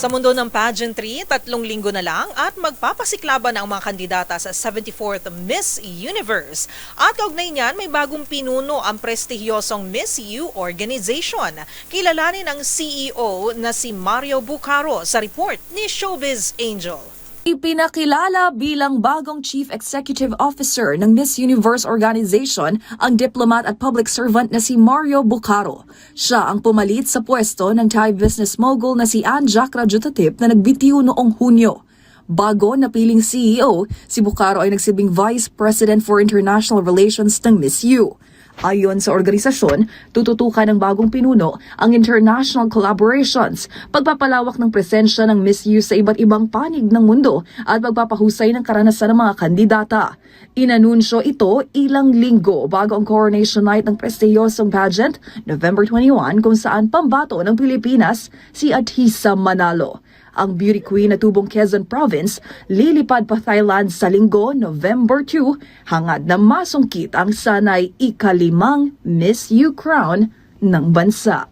Sa mundo ng pageantry, 3 linggo na lang at magpapasiklaban ang mga kandidata sa 74th Miss Universe. At kaugnay niyan, may bagong pinuno ang prestihiyosong Miss U organization. Kilalanin ang CEO na si Mario Bucaro sa report ni Showbiz Angel. Ipinakilala bilang bagong Chief Executive Officer ng Miss Universe Organization ang diplomat at public servant na si Mario Bucaro. Siya ang pumalit sa pwesto ng Thai business mogul na si Anjak Rajuthatip na nagbitiw noong Hunyo. Bago napiling CEO, si Bucaro ay nagsibing Vice President for International Relations ng Miss U. Ayon sa organisasyon, tututukan ng bagong pinuno ang international collaborations, pagpapalawak ng presensya ng Miss U sa iba't ibang panig ng mundo at pagpapahusay ng karanasan ng mga kandidata. Inanunsyo ito ilang linggo bago ang coronation night ng prestihiyosong pageant, November 21, kung saan pambato ng Pilipinas si Atisa Manalo. Ang beauty queen na tubong Quezon Province lilipad pa Thailand sa linggo, November 2, hangad na masungkit ang sanay ika-5 Miss U crown ng bansa.